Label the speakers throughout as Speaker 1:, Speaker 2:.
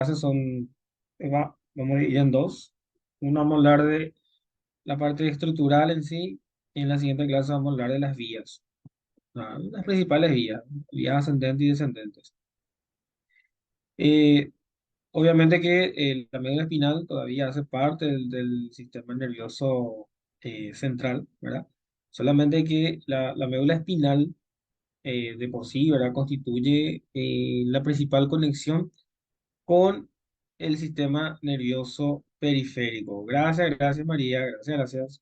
Speaker 1: clases vamos a dividir en dos. Uno vamos a hablar de la parte estructural en sí, y en la siguiente clase vamos a hablar de las vías, las principales vías, vías ascendentes y descendentes. Eh, Obviamente que la médula espinal todavía hace parte del sistema nervioso central, ¿verdad? Solamente que la médula espinal de por sí, ¿verdad? Constituye la principal conexión con el sistema nervioso periférico. Gracias María, gracias.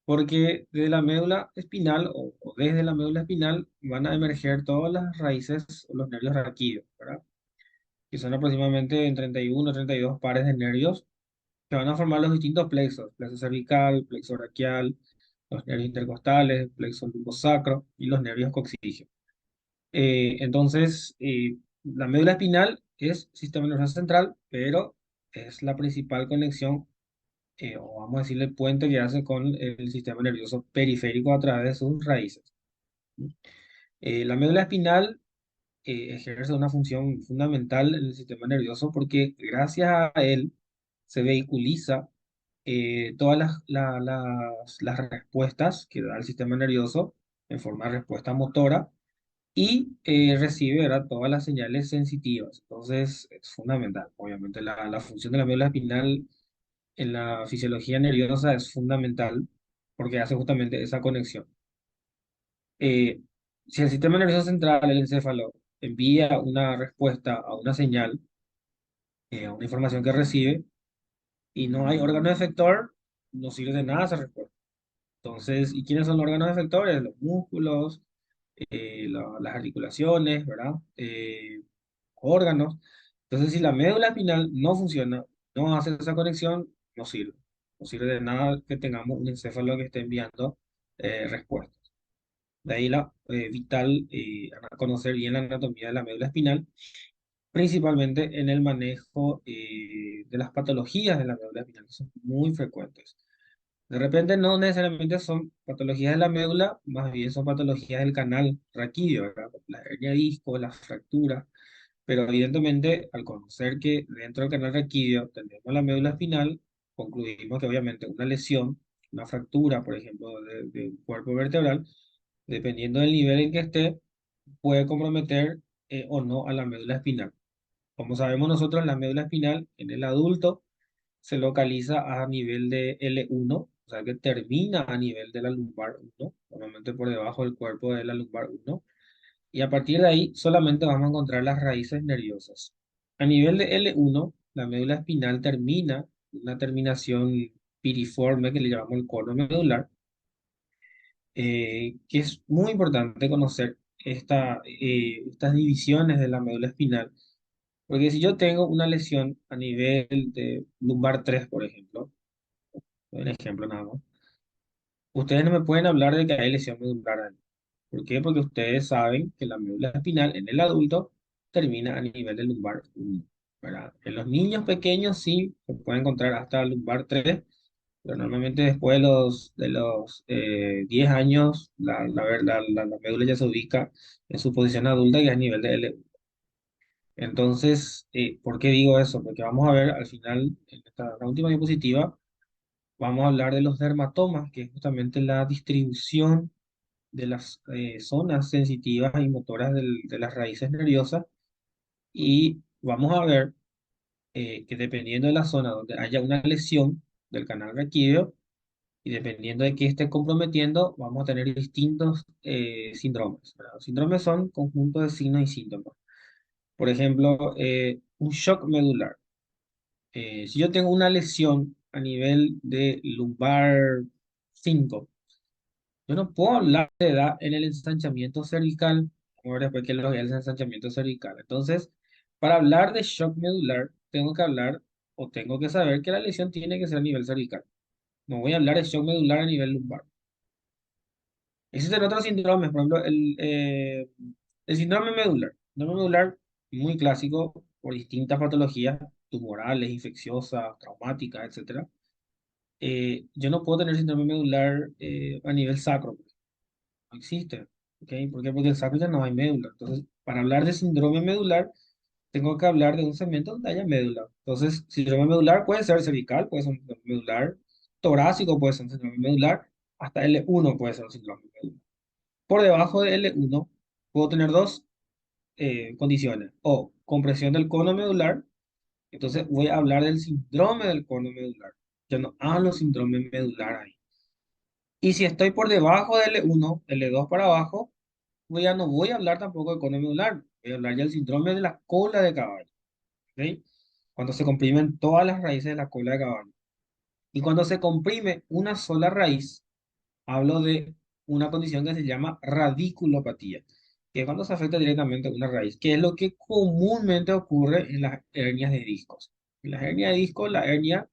Speaker 1: Porque de la médula espinal o desde la médula espinal van a emerger todas las raíces o los nervios raquídeos, ¿verdad? Que son aproximadamente en 31 o 32 pares de nervios que van a formar los distintos plexos, plexo cervical, plexo braquial, los nervios intercostales, plexo lumbosacro y los nervios coxígeos. La médula espinal es sistema nervioso central, pero es la principal conexión, o vamos a decirle el puente que hace con el sistema nervioso periférico a través de sus raíces. La médula espinal ejerce una función fundamental en el sistema nervioso porque gracias a él se vehiculiza todas las respuestas que da el sistema nervioso en forma de respuesta motora y recibe, ¿verdad?, todas las señales sensitivas. Entonces, es fundamental. Obviamente, la función de la médula espinal en la fisiología nerviosa es fundamental porque hace justamente esa conexión. Eh, si el sistema nervioso central, el encéfalo, envía una respuesta a una señal, a una información que recibe, y no hay órgano efector, no sirve de nada esa respuesta. Entonces, ¿y quiénes son los órganos efectores? Los músculos, las articulaciones, ¿verdad? Órganos. Entonces, si la médula espinal no funciona, no hace esa conexión, no sirve. No sirve de nada que tengamos un encéfalo que esté enviando respuestas. De ahí la vital conocer bien la anatomía de la médula espinal, principalmente en el manejo de las patologías de la médula espinal, que son muy frecuentes. De repente no necesariamente son patologías de la médula, más bien son patologías del canal raquídeo, ¿verdad? La hernia de disco, las fracturas, pero evidentemente al conocer que dentro del canal raquídeo tenemos la médula espinal, concluimos que obviamente una lesión, una fractura, por ejemplo, de un cuerpo vertebral, dependiendo del nivel en que esté, puede comprometer o no a la médula espinal. Como sabemos nosotros, la médula espinal en el adulto se localiza a nivel de L1, o sea que termina a nivel de la lumbar 1, normalmente por debajo del cuerpo de la lumbar 1, y a partir de ahí solamente vamos a encontrar las raíces nerviosas. A nivel de L1, la médula espinal termina una terminación piriforme que le llamamos el cono medular, que es muy importante conocer estas divisiones de la médula espinal, porque si yo tengo una lesión a nivel de lumbar 3, por ejemplo, un ejemplo nada más, ustedes no me pueden hablar de que hay lesión medular ahí. ¿Por qué? Porque ustedes saben que la médula espinal en el adulto termina a nivel del lumbar 1, ¿verdad? En los niños pequeños sí se puede encontrar hasta el lumbar 3, pero normalmente después de los 10 años la médula ya se ubica en su posición adulta, que es a nivel de L1. Entonces, ¿por qué digo eso? Porque vamos a ver al final, en la última diapositiva, vamos a hablar de los dermatomas, que es justamente la distribución de las zonas sensitivas y motoras de las raíces nerviosas. Y vamos a ver que dependiendo de la zona donde haya una lesión del canal raquídeo y dependiendo de qué esté comprometiendo, vamos a tener distintos síndromes, ¿verdad? Los síndromes son conjuntos de signos y síntomas. Por ejemplo, un shock medular. Si yo tengo una lesión a nivel de lumbar 5, yo no puedo hablar de edad en el ensanchamiento cervical. Vamos a ver después qué es lo que es el ensanchamiento cervical. Entonces, para hablar de shock medular, tengo que hablar o tengo que saber que la lesión tiene que ser a nivel cervical. No voy a hablar de shock medular a nivel lumbar. Existen otros síndromes, por ejemplo, el síndrome medular. Síndrome medular, muy clásico por distintas patologías tumorales, infecciosas, traumáticas, etcétera. Yo no puedo tener síndrome medular a nivel sacro, no existe. ¿Ok? ¿Por qué? Porque el sacro ya no hay médula. Entonces, para hablar de síndrome medular, tengo que hablar de un segmento donde haya médula. Entonces, síndrome medular puede ser cervical, puede ser un síndrome medular torácico, puede ser un síndrome medular, hasta L1 puede ser un síndrome medular. Por debajo de L1 puedo tener dos condiciones, o compresión del cono medular, entonces voy a hablar del síndrome del cono medular. Yo no hablo síndrome medular ahí. Y si estoy por debajo de L1, L2 para abajo, ya no voy a hablar tampoco de cono medular, voy a hablar ya del síndrome de la cola de caballo. ¿Ok? Cuando se comprimen todas las raíces de la cola de caballo. Y cuando se comprime una sola raíz, hablo de una condición que se llama radiculopatía, que es cuando se afecta directamente a una raíz, que es lo que comúnmente ocurre en las hernias de discos. En las hernias de disco, la hernia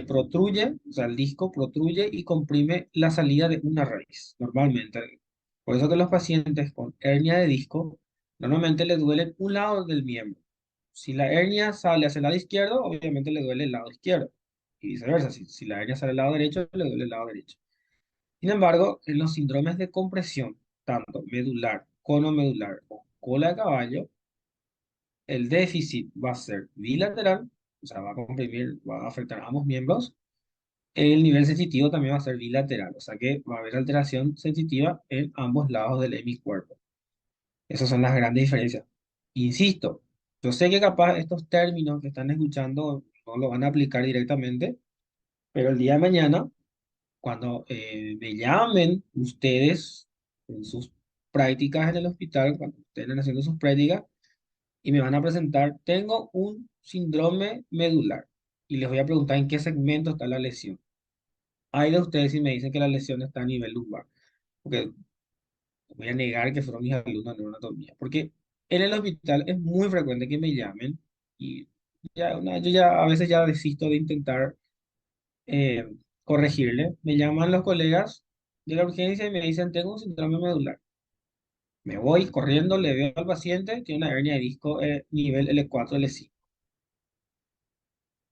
Speaker 1: protruye, o sea, el disco protruye y comprime la salida de una raíz, normalmente. Por eso que los pacientes con hernia de disco normalmente les duele un lado del miembro. Si la hernia sale hacia el lado izquierdo, obviamente le duele el lado izquierdo. Y viceversa, si la hernia sale al lado derecho, le duele el lado derecho. Sin embargo, en los síndromes de compresión, tanto medular, conomedular o cola de caballo, el déficit va a ser bilateral, o sea, va a comprimir, va a afectar a ambos miembros. El nivel sensitivo también va a ser bilateral, o sea que va a haber alteración sensitiva en ambos lados del hemicuerpo. Esas son las grandes diferencias. Insisto, yo sé que capaz estos términos que están escuchando no lo van a aplicar directamente, pero el día de mañana, cuando me llamen ustedes en sus prácticas en el hospital, cuando estén haciendo sus prácticas, y me van a presentar, tengo un síndrome medular, y les voy a preguntar en qué segmento está la lesión. Hay de ustedes si me dicen que la lesión está a nivel lumbar, porque voy a negar que fueron mis alumnos de neuroanatomía, porque en el hospital es muy frecuente que me llamen y yo ya a veces ya desisto de intentar eh, corregirle. Me llaman los colegas de la urgencia y me dicen, tengo un síndrome medular. Me voy corriendo, le veo al paciente, tiene una hernia de disco nivel L4, L5.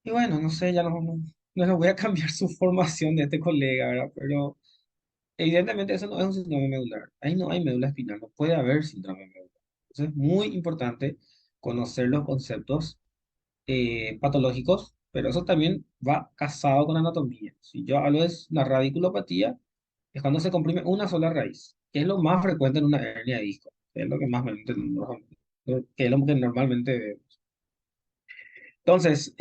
Speaker 1: Y bueno, no sé, ya no les voy a cambiar su formación de este colega, ¿verdad? Pero evidentemente eso no es un síndrome medular. Ahí no hay médula espinal, no puede haber síndrome medular. Entonces es muy importante conocer los conceptos patológicos, pero eso también va casado con anatomía. Si yo hablo de la radiculopatía, es cuando se comprime una sola raíz, que es lo más frecuente en una hernia de disco, que es lo que más que es lo que normalmente vemos. Entonces,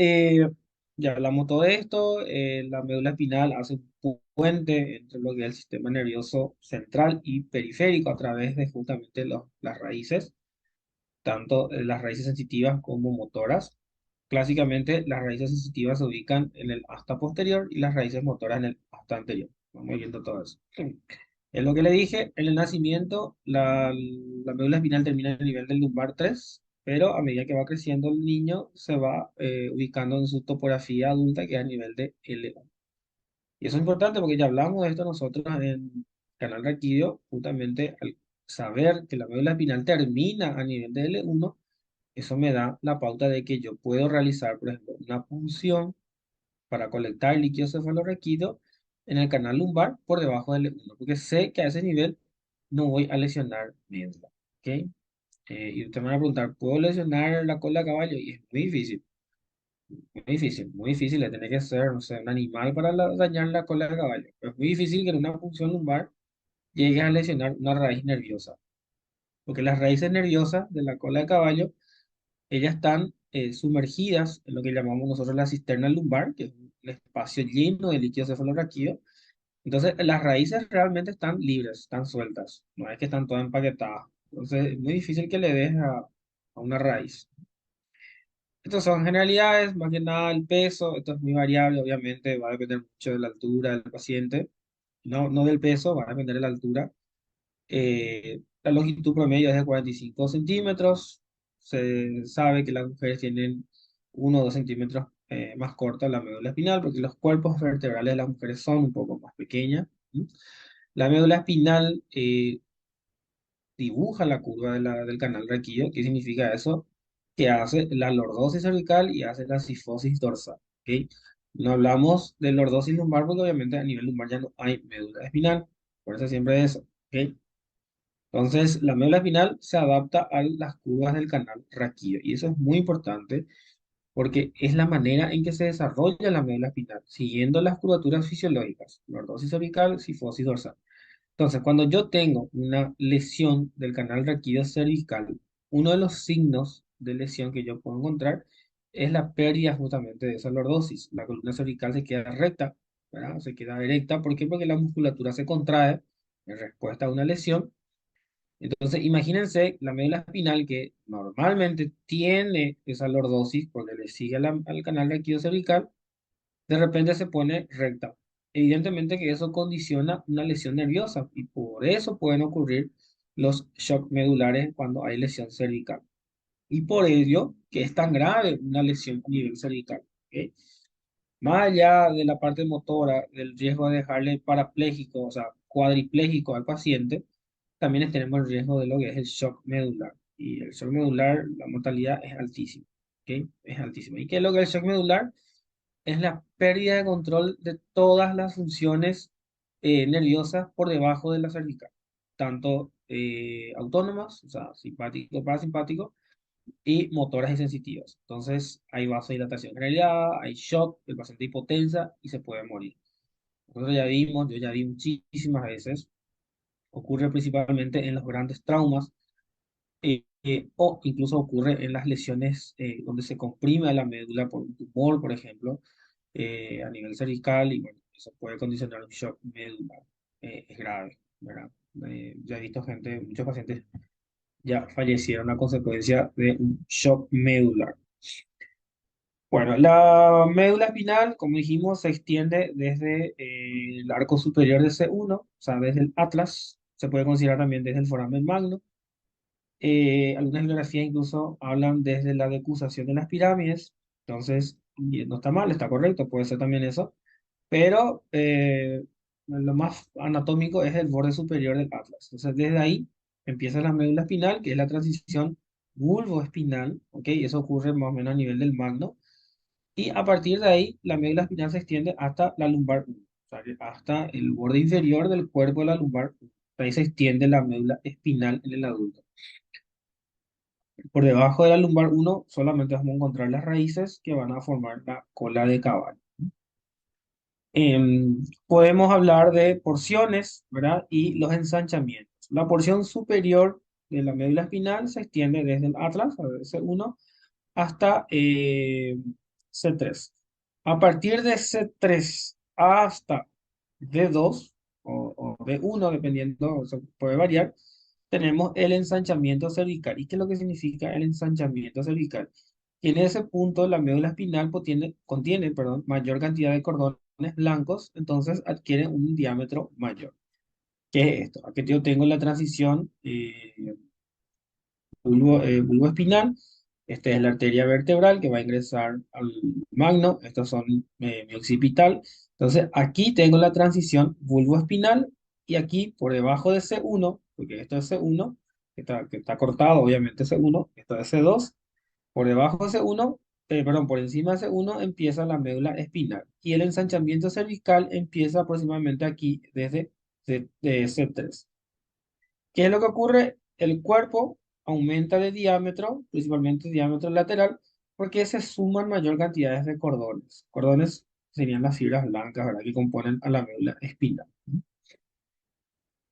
Speaker 1: ya hablamos todo esto, la médula espinal hace un puente entre lo que es el sistema nervioso central y periférico a través de justamente las raíces, tanto las raíces sensitivas como motoras. Clásicamente, las raíces sensitivas se ubican en el asta posterior y las raíces motoras en el asta anterior. Vamos viendo todo eso. Es lo que le dije, en el nacimiento la médula espinal termina en el nivel del lumbar 3, pero a medida que va creciendo el niño se va ubicando en su topografía adulta que es a nivel de L1. Y eso es importante porque ya hablamos de esto nosotros en Canal Raquídeo, justamente al saber que la médula espinal termina a nivel de L1, eso me da la pauta de que yo puedo realizar, por ejemplo, una punción para colectar líquido cefalorraquídeo en el canal lumbar por debajo del L1, porque sé que a ese nivel no voy a lesionar médula. ¿Ok? Y usted me va a preguntar, ¿puedo lesionar la cola de caballo? Y es muy difícil, muy difícil. Le tiene que ser, no sé, un animal para dañar la cola de caballo. Pero es muy difícil que en una punción lumbar llegue a lesionar una raíz nerviosa, porque las raíces nerviosas de la cola de caballo ellas están sumergidas en lo que llamamos nosotros la cisterna lumbar, que es un espacio lleno de líquido cefalorraquídeo. Entonces, las raíces realmente están libres, están sueltas, no es que están todas empaquetadas. Entonces, es muy difícil que le des a una raíz. Estas son generalidades, más que nada el peso, esto es muy variable, obviamente va a depender mucho de la altura del paciente, no del peso, va a depender de la altura. La longitud promedio es de 45 centímetros. Se sabe que las mujeres tienen 1 o 2 centímetros más corta la médula espinal porque los cuerpos vertebrales de las mujeres son un poco más pequeñas. ¿Sí? La médula espinal dibuja la curva del canal raquídeo. ¿Qué significa eso? Que hace la lordosis cervical y hace la sifosis dorsal. ¿Ok? No hablamos de lordosis lumbar porque obviamente a nivel lumbar ya no hay médula espinal. Por eso siempre eso. ¿Ok? Entonces, la médula espinal se adapta a las curvas del canal raquídeo y eso es muy importante porque es la manera en que se desarrolla la médula espinal, siguiendo las curvaturas fisiológicas, lordosis cervical, cifosis dorsal. Entonces, cuando yo tengo una lesión del canal raquídeo cervical, uno de los signos de lesión que yo puedo encontrar es la pérdida justamente de esa lordosis. La columna cervical se queda recta, ¿verdad? Se queda erecta. ¿Por qué? Porque la musculatura se contrae en respuesta a una lesión. Entonces, imagínense la médula espinal que normalmente tiene esa lordosis porque le sigue al canal raquídeo cervical, de repente se pone recta. Evidentemente que eso condiciona una lesión nerviosa y por eso pueden ocurrir los shock medulares cuando hay lesión cervical. Y por ello que es tan grave una lesión a nivel cervical. ¿Ok? Más allá de la parte motora, del riesgo de dejarle parapléjico, o sea, cuadripléjico al paciente, también tenemos el riesgo de lo que es el shock medular. Y el shock medular, la mortalidad es altísima. ¿Ok? Es altísima. ¿Y qué es lo que es el shock medular? Es la pérdida de control de todas las funciones nerviosas por debajo de la cervical, tanto autónomas, o sea, simpático, parasimpático, y motoras y sensitivas. Entonces, hay vasodilatación generalizada, hay shock, el paciente hipotensa y se puede morir. Nosotros ya vimos, yo ya vi muchísimas veces, ocurre principalmente en los grandes traumas o incluso ocurre en las lesiones donde se comprime la médula por un tumor, por ejemplo, a nivel cervical y bueno, eso puede condicionar un shock medular. Es grave, ¿verdad? Ya he visto gente, muchos pacientes ya fallecieron a consecuencia de un shock medular. Bueno, la médula espinal, como dijimos, se extiende desde el arco superior de C1, o sea, desde el atlas, se puede considerar también desde el foramen magno. Algunas bibliografías incluso hablan desde la decusación de las pirámides, entonces y no está mal, está correcto, puede ser también eso, pero lo más anatómico es el borde superior del atlas. Entonces desde ahí empieza la médula espinal, que es la transición vulvoespinal, ¿ok? Eso ocurre más o menos a nivel del magno, y a partir de ahí la médula espinal se extiende hasta la lumbar 1, o sea, hasta el borde inferior del cuerpo de la lumbar 1. Ahí se extiende la médula espinal en el adulto. Por debajo de la lumbar 1 solamente vamos a encontrar las raíces que van a formar la cola de caballo. Podemos hablar de porciones, ¿verdad? Y los ensanchamientos. La porción superior de la médula espinal se extiende desde el atlas, a ver, C1, hasta C3. A partir de C3 hasta D2 o D1, dependiendo, o sea, puede variar, tenemos el ensanchamiento cervical. ¿Y qué es lo que significa el ensanchamiento cervical? Que en ese punto la médula espinal contiene, perdón, mayor cantidad de cordones blancos, entonces adquiere un diámetro mayor. ¿Qué es esto? Aquí yo tengo la transición bulbo espinal. Esta es la arteria vertebral que va a ingresar al magno. Estos son mi occipital. Entonces, aquí tengo la transición bulbo espinal y aquí por debajo de C1, porque esto es C1, que está cortado, obviamente C1, esto es C2. Por debajo de C1, perdón, por encima de C1 empieza la médula espinal y el ensanchamiento cervical empieza aproximadamente aquí desde C3. ¿Qué es lo que ocurre? El cuerpo aumenta de diámetro, principalmente diámetro lateral, porque se suman mayor cantidades de cordones. Cordones serían las fibras blancas, ¿verdad? Que componen a la médula espinal.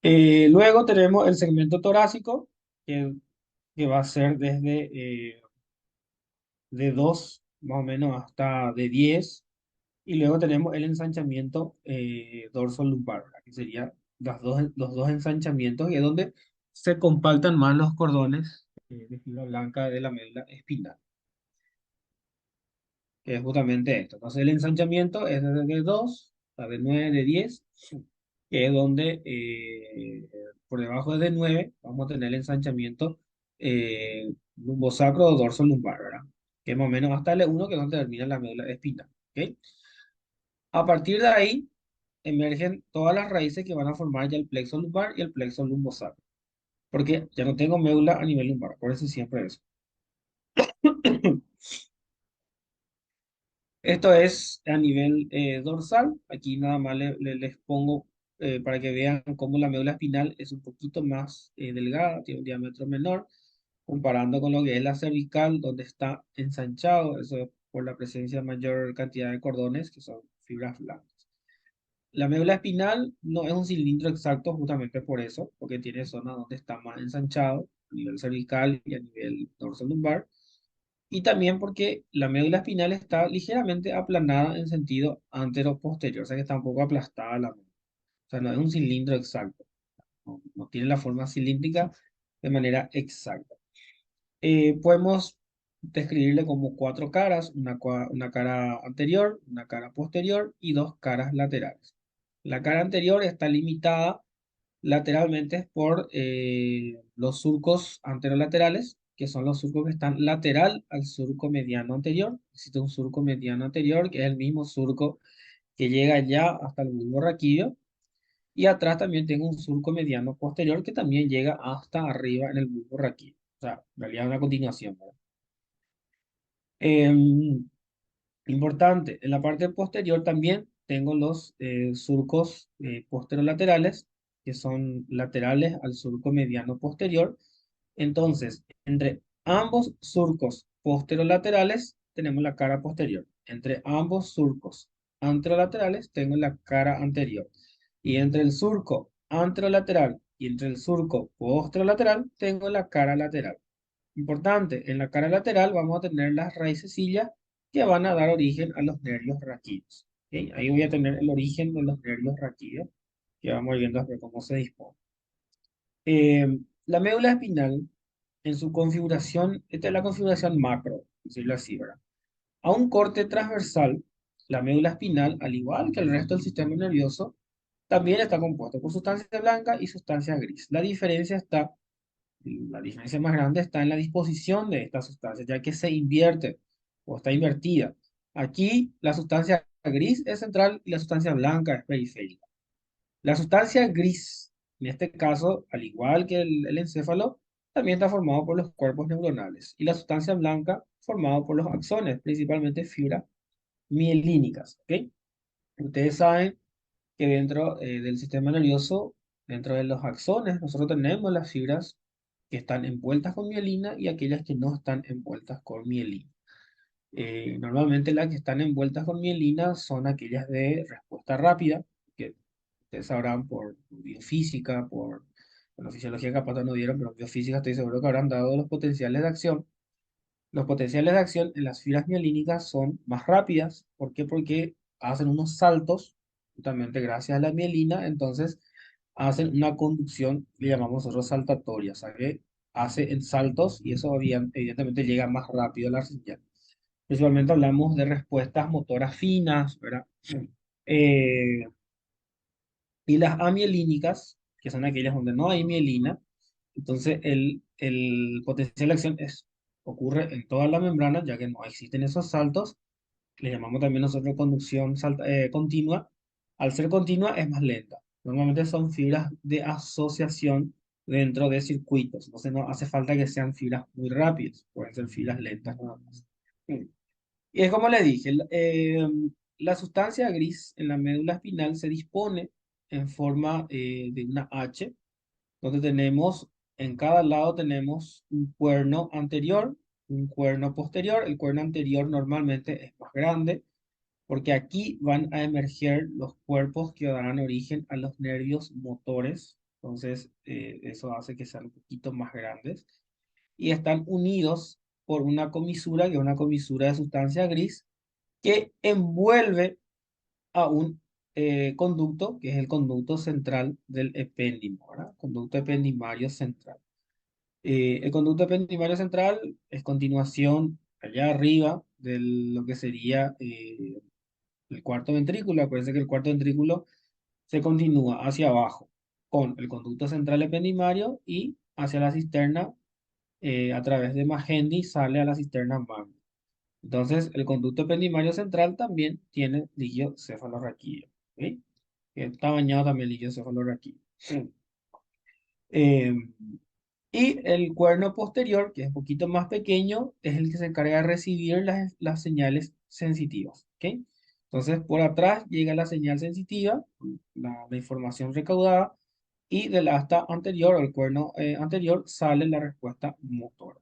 Speaker 1: Luego tenemos el segmento torácico, que va a ser desde de 2 más o menos hasta de 10. Y luego tenemos el ensanchamiento dorso-lumbar, ¿verdad? Que serían los dos ensanchamientos, y es donde se compactan más los cordones de fibra blanca de la médula espinal, que es justamente esto. Entonces el ensanchamiento es desde 2 a de 9, de 10, que es donde por debajo de 9 vamos a tener el ensanchamiento lumbosacro o dorso-lumbar, ¿verdad? Que es más o menos hasta el E1, que es donde termina la médula espinal. ¿Ok? A partir de ahí emergen todas las raíces que van a formar ya el plexo lumbar y el plexo lumbosacro, porque ya no tengo médula a nivel lumbar, por eso siempre eso. Esto es a nivel dorsal, aquí nada más les pongo para que vean cómo la médula espinal es un poquito más delgada, tiene un diámetro menor, comparando con lo que es la cervical, donde está ensanchado, eso por la presencia de mayor cantidad de cordones, que son fibras blancas. La médula espinal no es un cilindro exacto justamente por eso, porque tiene zonas donde está más ensanchado, a nivel cervical y a nivel dorsal-lumbar, y también porque la médula espinal está ligeramente aplanada en sentido antero-posterior, o sea que está un poco aplastada la médula. O sea, no es un cilindro exacto, no tiene la forma cilíndrica de manera exacta. Podemos describirle como cuatro caras, una cara anterior, una cara posterior y dos caras laterales. La cara anterior está limitada lateralmente por los surcos anterolaterales, que son los surcos que están lateral al surco mediano anterior. Existe un surco mediano anterior, que es el mismo surco que llega ya hasta el bulbo raquídeo. Y atrás también tengo un surco mediano posterior que también llega hasta arriba en el bulbo raquídeo. O sea, en realidad es una continuación, ¿verdad? Em, Importante, en la parte posterior también tengo los surcos posterolaterales, que son laterales al surco mediano posterior. Entonces, entre ambos surcos posterolaterales tenemos la cara posterior. Entre ambos surcos anterolaterales tengo la cara anterior. Y entre el surco anterolateral y entre el surco posterolateral tengo la cara lateral. Importante, en la cara lateral vamos a tener las raicecillas que van a dar origen a los nervios raquídeos. ¿Ok? Ahí voy a tener el origen de los nervios raquídeos, que vamos a ir viendo después cómo se dispone. La médula espinal, en su configuración, esta es la configuración macro, decirlo así, ¿verdad? A un corte transversal, la médula espinal, al igual que el resto del sistema nervioso, también está compuesto por sustancia blanca y sustancia gris. La diferencia más grande está en la disposición de estas sustancias, ya que se invierte o está invertida. Aquí la sustancia gris es central y la sustancia blanca es periférica. La sustancia gris, en este caso, al igual que el encéfalo, también está formado por los cuerpos neuronales y la sustancia blanca formado por los axones, principalmente fibras mielínicas. ¿Ok? Ustedes saben que dentro del sistema nervioso, dentro de los axones, nosotros tenemos las fibras que están envueltas con mielina y aquellas que no están envueltas con mielina. Normalmente las que están envueltas con mielina son aquellas de respuesta rápida, que ustedes sabrán por biofísica, por bueno, fisiología capaz no dieron, pero biofísica estoy seguro que habrán dado los potenciales de acción. Los potenciales de acción en las fibras mielínicas son más rápidas. ¿Por qué? Porque hacen unos saltos, justamente gracias a la mielina, entonces hacen una conducción, le llamamos nosotros saltatoria, o sea que hace en saltos y eso evidentemente llega más rápido a la señal. Principalmente hablamos de respuestas motoras finas, ¿verdad? Eh, y las amielínicas, que son aquellas donde no hay mielina, entonces el potencial de acción ocurre en toda la membrana, ya que no existen esos saltos. Le llamamos también nosotros conducción continua. Al ser continua es más lenta. Normalmente son fibras de asociación dentro de circuitos. Entonces no hace falta que sean fibras muy rápidas. Pueden ser fibras lentas nada más. Y es como le dije, la sustancia gris en la médula espinal se dispone en forma de una H, donde tenemos, en cada lado tenemos un cuerno anterior, un cuerno posterior. El cuerno anterior normalmente es más grande, porque aquí van a emerger los cuerpos que darán origen a los nervios motores. Entonces, eso hace que sean un poquito más grandes. Y están unidos por una comisura, que es una comisura de sustancia gris, que envuelve a un conducto, que es el conducto central del epéndimo, ¿verdad? Conducto ependimario central. El conducto ependimario central es continuación allá arriba de lo que sería el cuarto ventrículo. Acuérdense que el cuarto ventrículo se continúa hacia abajo con el conducto central ependimario y hacia la cisterna a través de Magendie sale a la cisterna magna. Entonces, el conducto ependimario central también tiene líquido cefalorraquídeo. ¿Ok? Que está bañado también líquido cefalorraquídeo. Eh, y el cuerno posterior, que es un poquito más pequeño, es el que se encarga de recibir las señales sensitivas. ¿Ok? Entonces, por atrás llega la señal sensitiva, la información recaudada, y del asta anterior o el cuerno anterior sale la respuesta motora.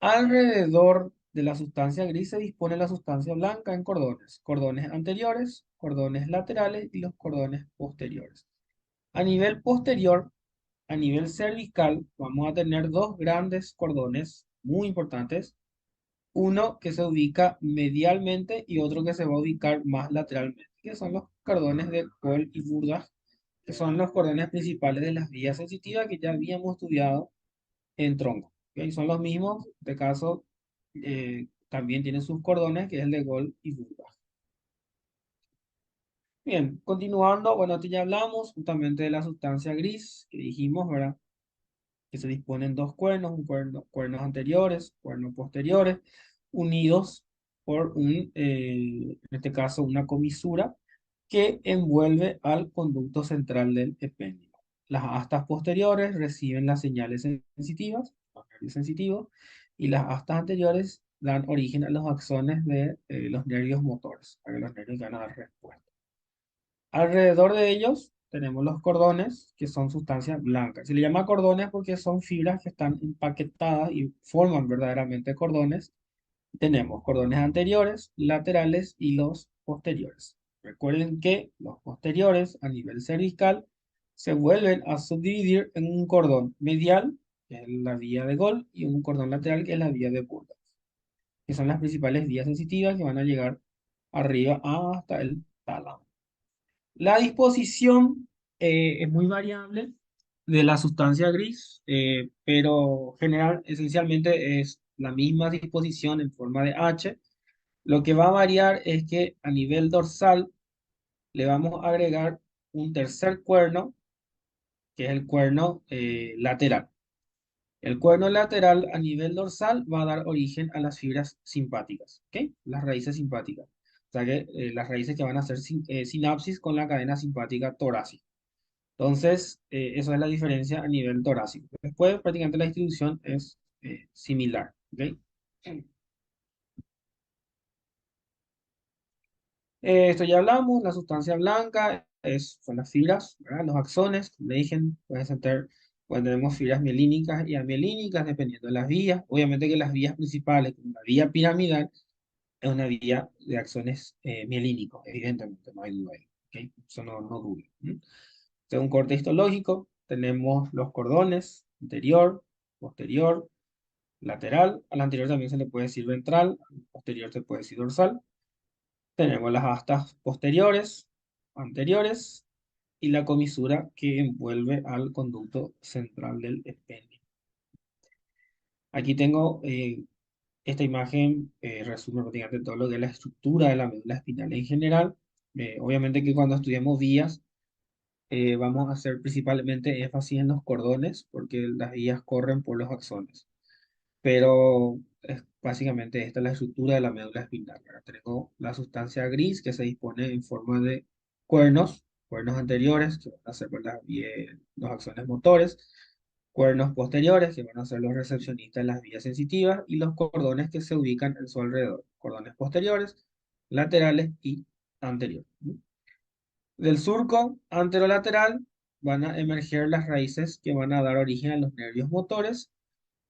Speaker 1: Alrededor de la sustancia gris se dispone la sustancia blanca en cordones, cordones anteriores, cordones laterales y los cordones posteriores. A nivel posterior, a nivel cervical, vamos a tener dos grandes cordones muy importantes, uno que se ubica medialmente y otro que se va a ubicar más lateralmente, que son los cordones de Cole y Burda, que son los cordones principales de las vías sensitivas que ya habíamos estudiado en tronco. ¿Ok? Son los mismos, de caso, también tienen sus cordones, que es el de Gol y Burda. Bien, continuando, bueno, aquí ya hablamos justamente de la sustancia gris, que dijimos, ¿verdad? Que se disponen dos cuernos, cuernos anteriores, cuernos posteriores, unidos por en este caso, una comisura que envuelve al conducto central del epéndido. Las astas posteriores reciben las señales sensitivas, los nervios sensitivos, y las astas anteriores dan origen a los axones de los nervios motores, para los nervios que van a dar respuesta. Alrededor de ellos tenemos los cordones, que son sustancias blancas. Se le llama cordones porque son fibras que están empaquetadas y forman verdaderamente cordones. Tenemos cordones anteriores, laterales y los posteriores. Recuerden que los posteriores a nivel cervical se vuelven a subdividir en un cordón medial, que es la vía de Gol, y un cordón lateral, que es la vía de Burda, que son las principales vías sensitivas que van a llegar arriba hasta el tálamo. La disposición es muy variable de la sustancia gris, pero esencialmente es la misma disposición en forma de H. Lo que va a variar es que a nivel dorsal le vamos a agregar un tercer cuerno, que es el cuerno lateral. El cuerno lateral a nivel dorsal va a dar origen a las fibras simpáticas, ¿ok? Las raíces simpáticas. O sea que las raíces que van a hacer sinapsis con la cadena simpática torácica. Entonces, eso es la diferencia a nivel torácico. Después, prácticamente la distribución es similar, ¿ok? Esto ya hablamos, la sustancia blanca son las fibras, ¿verdad? Los axones, como le dije, pues tenemos fibras mielínicas y amielínicas, dependiendo de las vías. Obviamente que las vías principales, como la vía piramidal, es una vía de axones mielínicos, evidentemente, no hay duda ahí, ¿ok? Eso no duda. Según corte histológico, tenemos los cordones, anterior, posterior, lateral. Al anterior también se le puede decir ventral, al posterior se puede decir dorsal. Tenemos las astas posteriores, anteriores, y la comisura que envuelve al conducto central del epéndice. Aquí tengo esta imagen, resume prácticamente todo lo que es la estructura de la médula espinal en general. Obviamente que cuando estudiamos vías, vamos a hacer principalmente énfasis en los cordones, porque las vías corren por los axones. Pero básicamente esta es la estructura de la médula espinal, ¿verdad? Tenemos la sustancia gris que se dispone en forma de cuernos anteriores, que van a ser, ¿verdad? Los axones motores, cuernos posteriores, que van a ser los recepcionistas de las vías sensitivas, y los cordones que se ubican en su alrededor, cordones posteriores, laterales y anteriores. Del surco anterolateral van a emerger las raíces que van a dar origen a los nervios motores,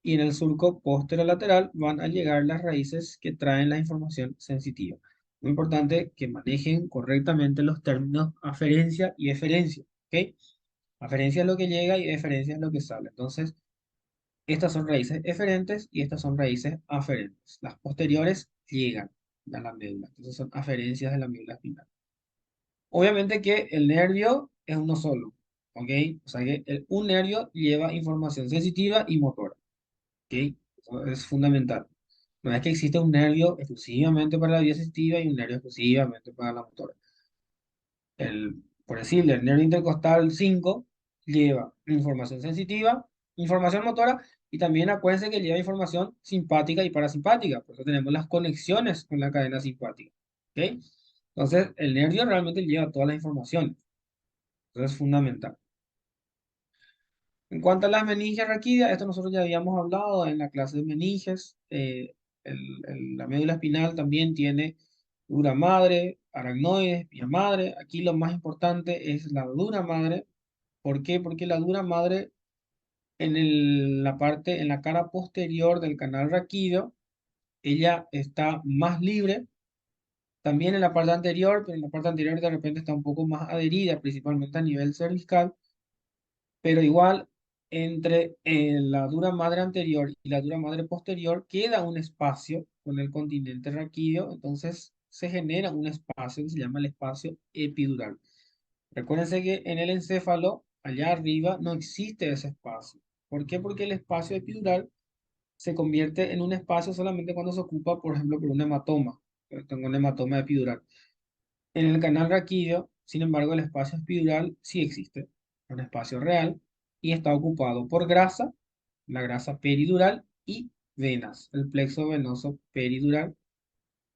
Speaker 1: y en el surco posterolateral van a llegar las raíces que traen la información sensitiva. Muy importante que manejen correctamente los términos aferencia y eferencia, ¿ok? Aferencia es lo que llega y eferencia es lo que sale. Entonces, estas son raíces eferentes y estas son raíces aferentes. Las posteriores llegan a la médula, entonces son aferencias de la médula espinal. Obviamente que el nervio es uno solo, ¿ok? O sea que un nervio lleva información sensitiva y motora, ¿ok? Eso es fundamental. No es que existe un nervio exclusivamente para la vía sensitiva y un nervio exclusivamente para la motora. Por decirle, el nervio intercostal 5 lleva información sensitiva, información motora, y también acuérdense que lleva información simpática y parasimpática. Por eso tenemos las conexiones con la cadena simpática, ¿ok? Entonces, el nervio realmente lleva toda la información. Eso es fundamental. En cuanto a las meninges raquídeas, esto nosotros ya habíamos hablado en la clase de meninges. La médula espinal también tiene dura madre, aracnoides, vía madre. Aquí lo más importante es la dura madre. ¿Por qué? Porque la dura madre la parte, en la cara posterior del canal raquídeo, ella está más libre. También en la parte anterior, pero en la parte anterior de repente está un poco más adherida, principalmente a nivel cervical, pero igual entre la dura madre anterior y la dura madre posterior queda un espacio con el continente raquídeo, entonces se genera un espacio que se llama el espacio epidural. Recuérdense que en el encéfalo, allá arriba, no existe ese espacio. ¿Por qué? Porque el espacio epidural se convierte en un espacio solamente cuando se ocupa, por ejemplo, por un hematoma. Yo tengo un hematoma epidural. En el canal raquídeo, sin embargo, el espacio epidural sí existe, un espacio real, y está ocupado por grasa, la grasa peridural y venas, el plexo venoso peridural.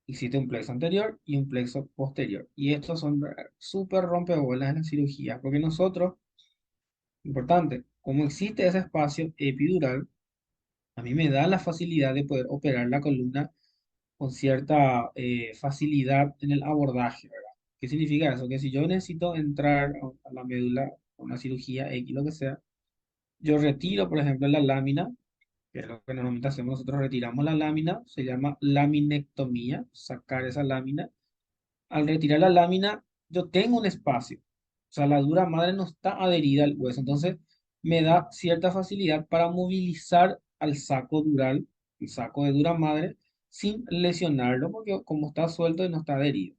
Speaker 1: Existe un plexo anterior y un plexo posterior. Y estos son súper rompebolas en la cirugía, porque nosotros, importante, como existe ese espacio epidural, a mí me da la facilidad de poder operar la columna con cierta facilidad en el abordaje, ¿verdad? ¿Qué significa eso? Que si yo necesito entrar a la médula, a una cirugía X, lo que sea, yo retiro, por ejemplo, la lámina, que es lo que normalmente hacemos nosotros, retiramos la lámina, se llama laminectomía, sacar esa lámina. Al retirar la lámina, yo tengo un espacio, o sea, la dura madre no está adherida al hueso, entonces me da cierta facilidad para movilizar al saco dural, el saco de dura madre, sin lesionarlo, porque como está suelto y no está adherido.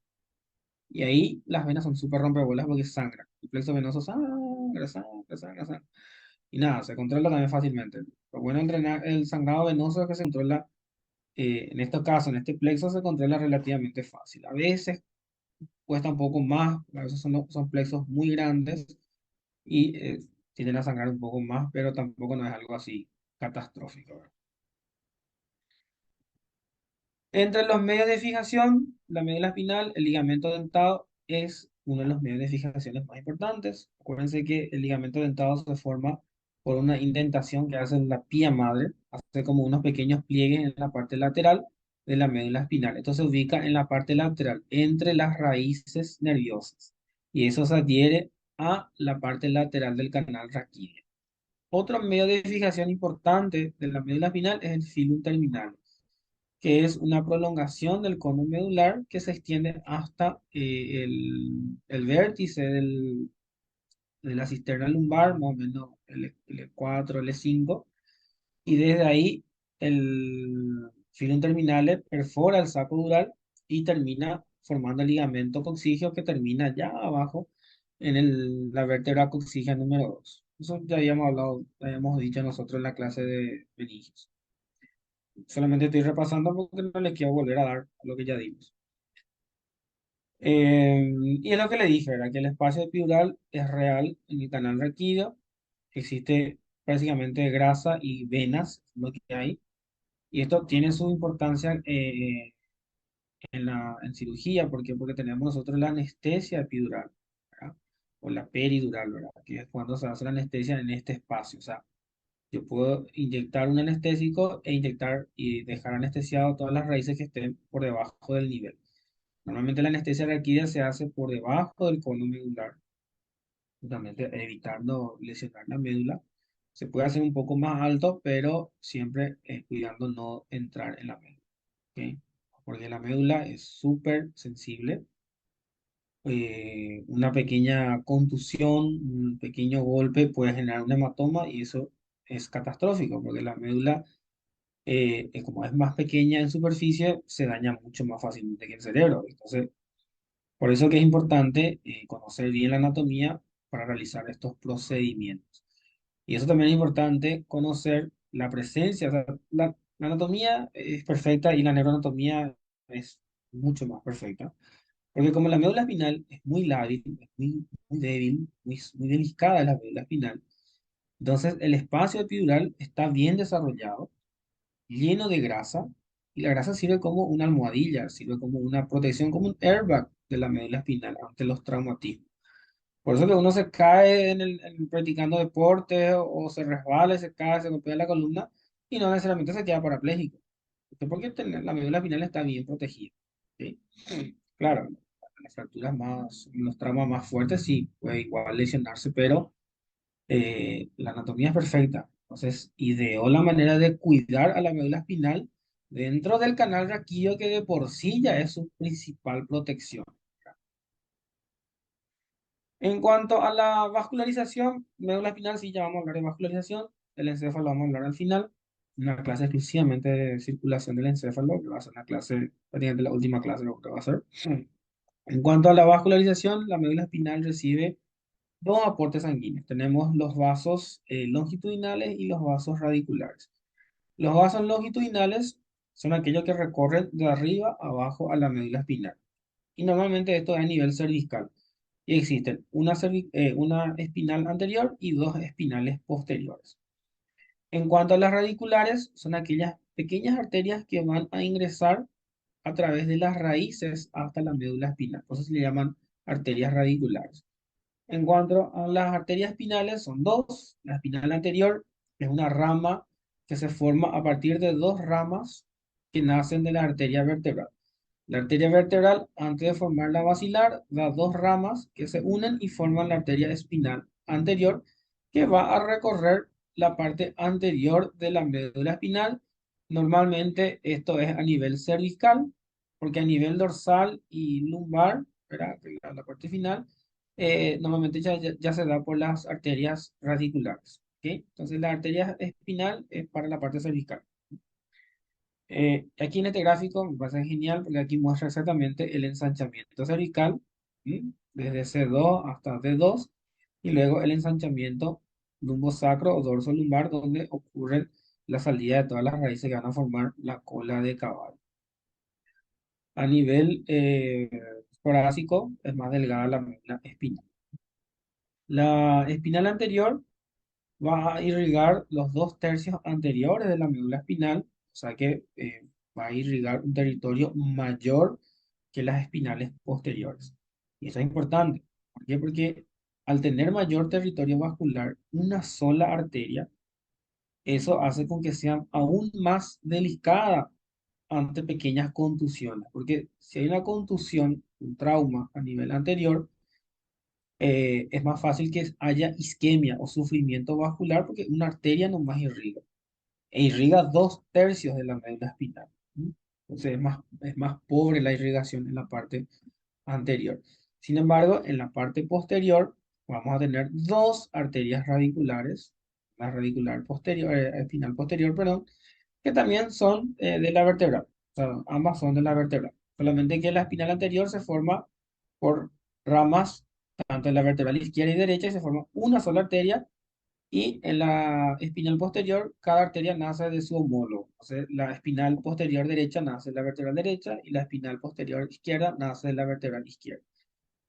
Speaker 1: Y ahí las venas son súper rompebolas porque sangran. El plexo venoso sangra, sangra, sangra, sangra. Y nada, se controla también fácilmente. Lo bueno de entrenar el sangrado venoso es que se controla, en este caso, en este plexo se controla relativamente fácil. A veces cuesta un poco más, a veces son plexos muy grandes y tienden a sangrar un poco más, pero tampoco no es algo así catastrófico, ¿verdad? Entre los medios de fijación, la médula espinal, el ligamento dentado es uno de los medios de fijaciones más importantes. Acuérdense que el ligamento dentado se forma por una indentación que hace la pía madre, hace como unos pequeños pliegues en la parte lateral de la médula espinal. Esto se ubica en la parte lateral, entre las raíces nerviosas, y eso se adhiere a la parte lateral del canal raquídeo. Otro medio de fijación importante de la médula espinal es el filum terminal, que es una prolongación del cono medular que se extiende hasta el vértice de la cisterna lumbar, más o menos L4, L5, y desde ahí el filum terminale perfora el saco dural y termina formando el ligamento coxígeo que termina ya abajo en la vértebra coxígea número 2. Eso ya habíamos hablado, ya habíamos dicho nosotros en la clase de meningios. Solamente estoy repasando porque no le quiero volver a dar lo que ya dimos. Y es lo que le dije, ¿verdad? Que el espacio epidural es real en el canal raquídeo. Existe prácticamente grasa y venas, lo que hay. Y esto tiene su importancia en cirugía. ¿Por qué? Porque tenemos nosotros la anestesia epidural, ¿verdad? O la peridural, ¿verdad? Que es cuando se hace la anestesia en este espacio. O sea, yo puedo inyectar un anestésico e inyectar y dejar anestesiado todas las raíces que estén por debajo del nivel. Normalmente la anestesia raquídea se hace por debajo del cono medular, justamente evitando lesionar la médula. Se puede hacer un poco más alto, pero siempre cuidando no entrar en la médula, ¿ok? Porque la médula es súper sensible. Una pequeña contusión, un pequeño golpe puede generar un hematoma y eso es catastrófico, porque la médula, como es más pequeña en superficie, se daña mucho más fácilmente que el cerebro. Entonces, por eso que es importante conocer bien la anatomía para realizar estos procedimientos. Y eso también es importante conocer la presencia. O sea, la anatomía es perfecta y la neuroanatomía es mucho más perfecta. Porque como la médula espinal es muy lábil, es muy débil, muy delicada la médula espinal, entonces el espacio epidural está bien desarrollado, lleno de grasa, y la grasa sirve como una almohadilla, sirve como una protección, como un airbag de la médula espinal ante los traumatismos. Por eso que uno se cae practicando deporte o se resbala, se cae, se golpea la columna y no necesariamente se queda parapléjico. Porque la médula espinal está bien protegida. ¿Sí? Claro, las fracturas más, los traumas más fuertes sí, puede igual lesionarse, pero la anatomía es perfecta. Entonces, ideó la manera de cuidar a la médula espinal dentro del canal raquídeo que de por sí ya es su principal protección. En cuanto a la vascularización, médula espinal, sí, ya vamos a hablar de vascularización. El encéfalo vamos a hablar al final. Una clase exclusivamente de circulación del encéfalo, que va a ser una clase, prácticamente la última clase lo que va a ser. En cuanto a la vascularización, la médula espinal recibe dos aportes sanguíneos. Tenemos los vasos longitudinales y los vasos radiculares. Los vasos longitudinales son aquellos que recorren de arriba a abajo a la médula espinal. Y normalmente esto es a nivel cervical. Y existen una espinal anterior y dos espinales posteriores. En cuanto a las radiculares, son aquellas pequeñas arterias que van a ingresar a través de las raíces hasta la médula espinal. Por eso se le llaman arterias radiculares. En cuanto a las arterias espinales, son dos. La espinal anterior es una rama que se forma a partir de dos ramas que nacen de la arteria vertebral. La arteria vertebral, antes de formar la basilar, da dos ramas que se unen y forman la arteria espinal anterior, que va a recorrer la parte anterior de la médula espinal. Normalmente esto es a nivel cervical, porque a nivel dorsal y lumbar, ¿verdad? Que la parte final, normalmente ya se da por las arterias radiculares. ¿Ok? Entonces la arteria espinal es para la parte cervical. Aquí en este gráfico me parece genial porque aquí muestra exactamente el ensanchamiento cervical, ¿sí? Desde C2 hasta D2, y luego el ensanchamiento lumbosacro o dorso lumbar, donde ocurre la salida de todas las raíces que van a formar la cola de caballo. A nivel torácico es más delgada la médula espinal. La espinal anterior va a irrigar los dos tercios anteriores de la médula espinal, o sea que va a irrigar un territorio mayor que las espinales posteriores. Y eso es importante. ¿Por qué? Porque al tener mayor territorio vascular, una sola arteria, eso hace con que sea aún más delicada ante pequeñas contusiones. Porque si hay una contusión, un trauma a nivel anterior, es más fácil que haya isquemia o sufrimiento vascular porque una arteria nomás irriga. E irriga dos tercios de la médula espinal. ¿Mm? Entonces es más pobre la irrigación en la parte anterior. Sin embargo, en la parte posterior vamos a tener dos arterias radiculares, la radicular posterior, espinal posterior, perdón, que también son de la vertebral. O sea, ambas son de la vertebral. Solamente que la espinal anterior se forma por ramas, tanto en la vertebral izquierda y derecha, y se forma una sola arteria, y en la espinal posterior, cada arteria nace de su homólogo. O sea, la espinal posterior derecha nace de la vertebral derecha y la espinal posterior izquierda nace de la vertebral izquierda.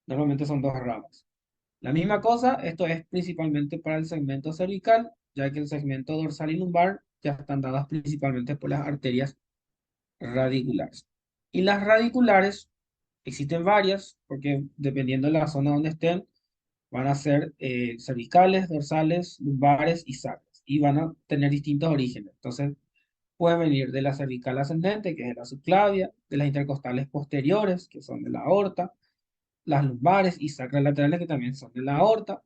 Speaker 1: Normalmente son dos ramas. La misma cosa, esto es principalmente para el segmento cervical, ya que el segmento dorsal y lumbar ya están dadas principalmente por las arterias radiculares. Y las radiculares, existen varias, porque dependiendo de la zona donde estén, van a ser cervicales, dorsales, lumbares y sacras. Y van a tener distintos orígenes. Entonces, pueden venir de la cervical ascendente, que es de la subclavia, de las intercostales posteriores, que son de la aorta, las lumbares y sacras laterales, que también son de la aorta.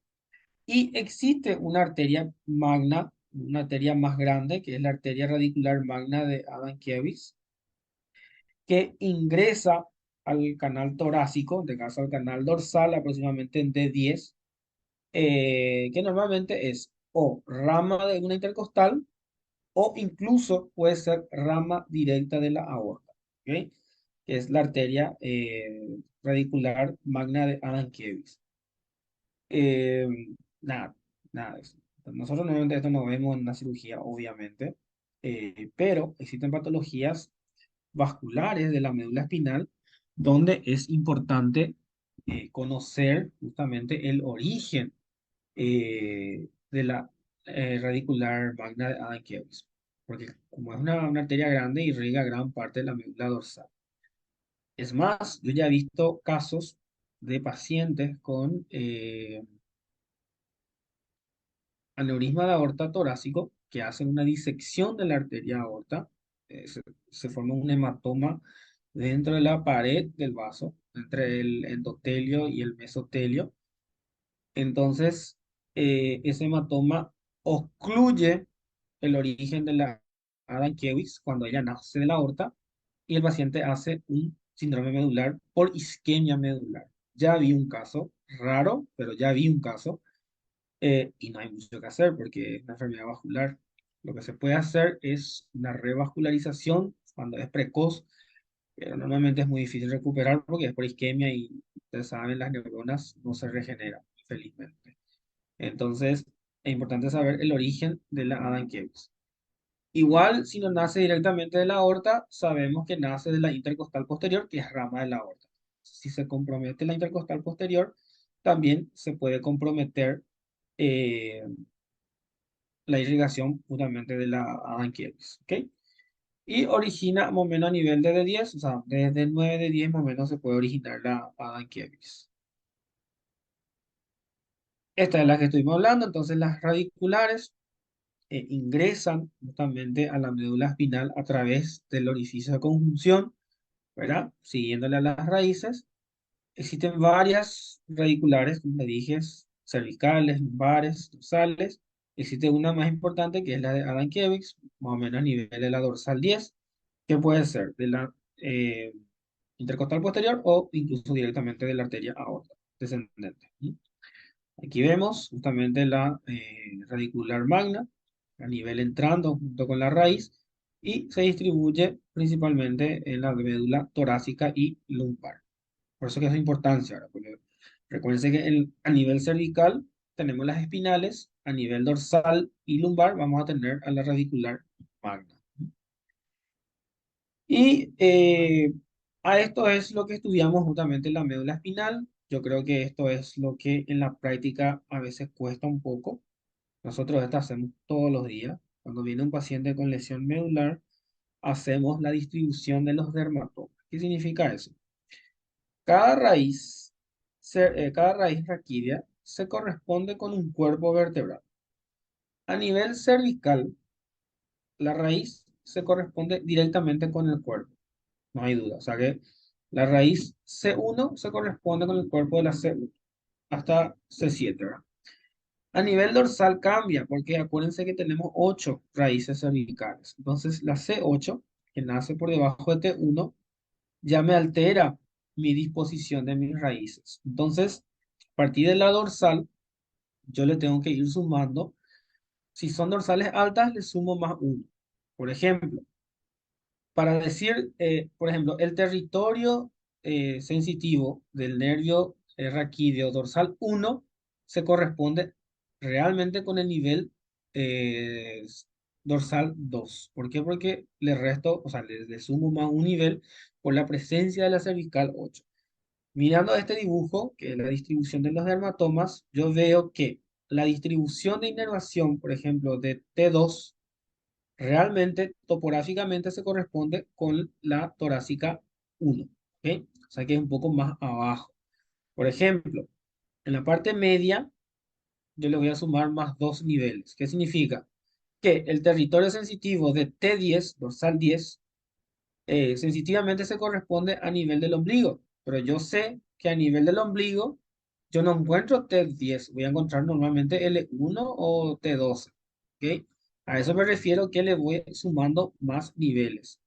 Speaker 1: Y existe una arteria magna, una arteria más grande, que es la arteria radicular magna de Adamkiewicz, que ingresa al canal torácico, en este caso al canal dorsal, aproximadamente en D10, que normalmente es o rama de una intercostal o incluso puede ser rama directa de la aorta, ¿ok? Que es la arteria radicular magna de Adamkiewicz. Eh, nada, nada de eso. Nosotros normalmente esto no vemos en la cirugía, obviamente, pero existen patologías vasculares de la médula espinal donde es importante conocer justamente el origen de la radicular magna de Adamkiewicz, porque como es una arteria grande, irriga gran parte de la médula dorsal. Es más, yo ya he visto casos de pacientes con aneurisma de aorta torácico que hacen una disección de la arteria aorta, se forma un hematoma dentro de la pared del vaso, entre el endotelio y el mesotelio. Entonces, ese hematoma ocluye el origen de la Adamkiewicz cuando ella nace de la aorta y el paciente hace un síndrome medular por isquemia medular. Ya vi un caso raro, pero ya vi un caso y no hay mucho que hacer porque es una enfermedad vascular. Lo que se puede hacer es una revascularización cuando es precoz, pero normalmente es muy difícil recuperar porque es por isquemia y ustedes saben, las neuronas no se regeneran, felizmente. Entonces, es importante saber el origen de la Adamkiewicz. Igual, si no nace directamente de la aorta, sabemos que nace de la intercostal posterior, que es rama de la aorta. Si se compromete la intercostal posterior, también se puede comprometer eh, la irrigación justamente de la Anquielis, ¿ok? Y origina más o menos a nivel de D10, o sea, desde el 9 de 10 más o menos se puede originar la Anquielis. Esta es la que estuvimos hablando, entonces las radiculares ingresan justamente a la médula espinal a través del orificio de conjunción, ¿verdad? Siguiéndole a las raíces. Existen varias radiculares, como le dije, cervicales, lumbares, dorsales. Existe una más importante que es la de Adamkiewicz, más o menos a nivel de la dorsal 10, que puede ser de la intercostal posterior o incluso directamente de la arteria aorta descendente. ¿Sí? Aquí vemos justamente la radicular magna a nivel entrando junto con la raíz y se distribuye principalmente en la médula torácica y lumbar. Por eso que es de importancia ahora, porque recuerden que a nivel cervical tenemos las espinales, a nivel dorsal y lumbar vamos a tener a la radicular magna. Y a esto es lo que estudiamos justamente en la médula espinal. Yo creo que esto es lo que en la práctica a veces cuesta un poco. Nosotros esto hacemos todos los días. Cuando viene un paciente con lesión medular, hacemos la distribución de los dermatomas. ¿Qué significa eso? Cada raíz, cada raíz raquídea se corresponde con un cuerpo vertebral. A nivel cervical, la raíz se corresponde directamente con el cuerpo, no hay duda. O sea que la raíz C1 se corresponde con el cuerpo de la C1 hasta C7, ¿verdad? A nivel dorsal cambia, porque acuérdense que tenemos 8 raíces cervicales. Entonces, la C8, que nace por debajo de T1, ya me altera mi disposición de mis raíces. Entonces, a partir de la dorsal, yo le tengo que ir sumando. Si son dorsales altas, le sumo más uno. Por ejemplo, para decir, por ejemplo, el territorio sensitivo del nervio raquídeo dorsal uno se corresponde realmente con el nivel eh, dorsal 2. ¿Por qué? Porque le resto, o sea, le sumo más un nivel por la presencia de la cervical 8. Mirando este dibujo, que es la distribución de los dermatomas, yo veo que la distribución de inervación, por ejemplo, de T2, realmente topográficamente se corresponde con la torácica 1. ¿Ok? O sea que es un poco más abajo. Por ejemplo, en la parte media, yo le voy a sumar más dos niveles. ¿Qué significa? Que el territorio sensitivo de T10, dorsal 10, sensitivamente se corresponde a nivel del ombligo, pero yo sé que a nivel del ombligo yo no encuentro T10, voy a encontrar normalmente L1 o T12, ¿ok? A eso me refiero que le voy sumando más niveles.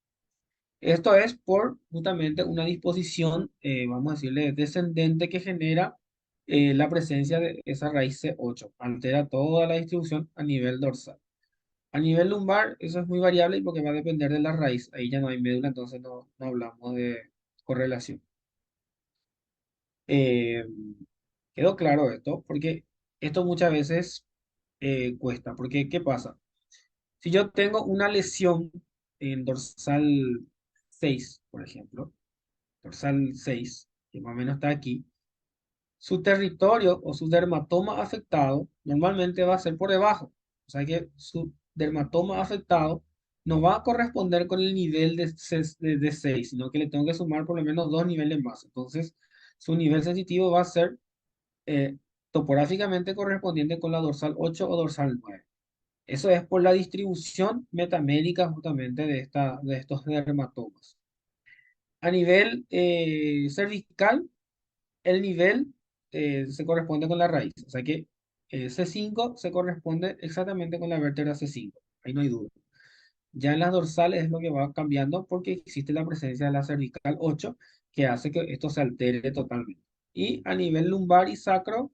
Speaker 1: Esto es por justamente una disposición, vamos a decirle, descendente que genera la presencia de esa raíz C8, altera toda la distribución a nivel dorsal. A nivel lumbar, eso es muy variable porque va a depender de la raíz. Ahí ya no hay médula, entonces no hablamos de correlación. Eh, ¿Quedó claro esto? Porque esto muchas veces cuesta. Porque, ¿qué pasa? Si yo tengo una lesión en dorsal 6, por ejemplo, dorsal 6, que más o menos está aquí, su territorio o su dermatoma afectado normalmente va a ser por debajo. O sea que su dermatoma afectado no va a corresponder con el nivel de 6, sino que le tengo que sumar por lo menos dos niveles más. Entonces, su nivel sensitivo va a ser eh, topográficamente correspondiente con la dorsal 8 o dorsal 9. Eso es por la distribución metamédica justamente de estos dermatomas. A nivel cervical, el nivel se corresponde con la raíz. O sea que C5 se corresponde exactamente con la vértebra C5. Ahí no hay duda. Ya en las dorsales es lo que va cambiando porque existe la presencia de la cervical 8 que hace que esto se altere totalmente. Y a nivel lumbar y sacro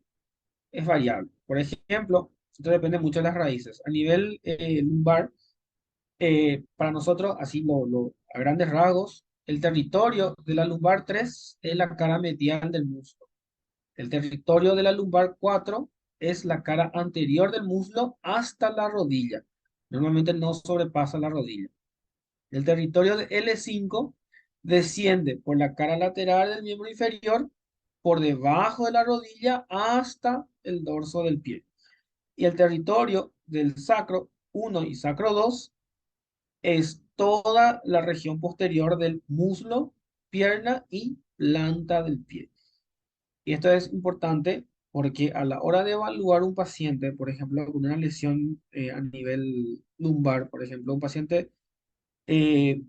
Speaker 1: es variable. Por ejemplo, esto depende mucho de las raíces. A nivel lumbar, para nosotros, así a grandes rasgos, el territorio de la lumbar 3 es la cara medial del muslo. El territorio de la lumbar 4 es la cara anterior del muslo hasta la rodilla. Normalmente no sobrepasa la rodilla. El territorio de L5 desciende por la cara lateral del miembro inferior, por debajo de la rodilla hasta el dorso del pie. Y el territorio del sacro 1 y sacro 2 es toda la región posterior del muslo, pierna y planta del pie. Y esto es importante porque a la hora de evaluar un paciente, por ejemplo, con una lesión a nivel lumbar, por ejemplo, un paciente, eh,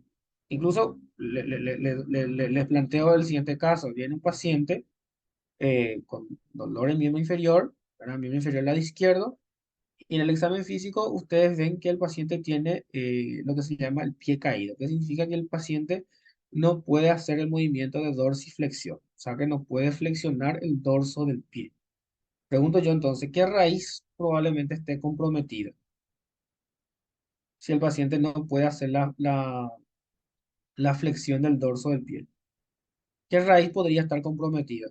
Speaker 1: incluso les planteo el siguiente caso. Viene un paciente con dolor en miembro inferior, ¿verdad? Miembro inferior al lado izquierdo, y en el examen físico ustedes ven que el paciente tiene lo que se llama el pie caído, que significa que el paciente no puede hacer el movimiento de dorsiflexión, o sea que no puede flexionar el dorso del pie. Pregunto yo entonces, ¿qué raíz probablemente esté comprometida si el paciente no puede hacer la flexión del dorso del pie? ¿Qué raíz podría estar comprometida?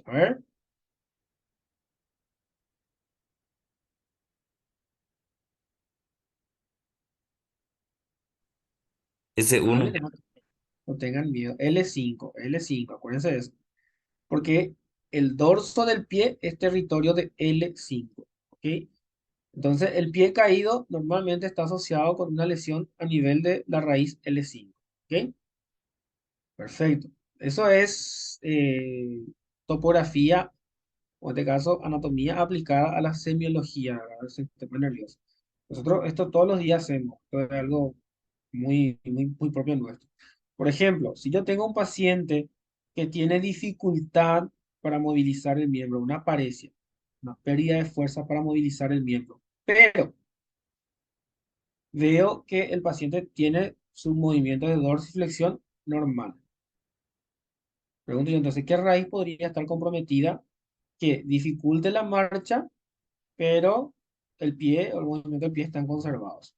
Speaker 1: A ver,
Speaker 2: S1.
Speaker 1: dale, no tengan miedo. L5, acuérdense de eso. Porque el dorso del pie es territorio de L5, ¿ok? Entonces, el pie caído normalmente está asociado con una lesión a nivel de la raíz L5, ¿ok? Perfecto. Eso es topografía, o en este caso, anatomía aplicada a la semiología, ¿verdad? Del sistema nervioso. Nosotros esto todos los días hacemos, esto es algo muy propio nuestro. Por ejemplo, si yo tengo un paciente que tiene dificultad para movilizar el miembro, una paresia, una pérdida de fuerza para movilizar el miembro, pero veo que el paciente tiene su movimiento de dorsiflexión normal. Pregunto yo entonces, ¿qué raíz podría estar comprometida que dificulte la marcha, pero el pie o el movimiento del pie están conservados?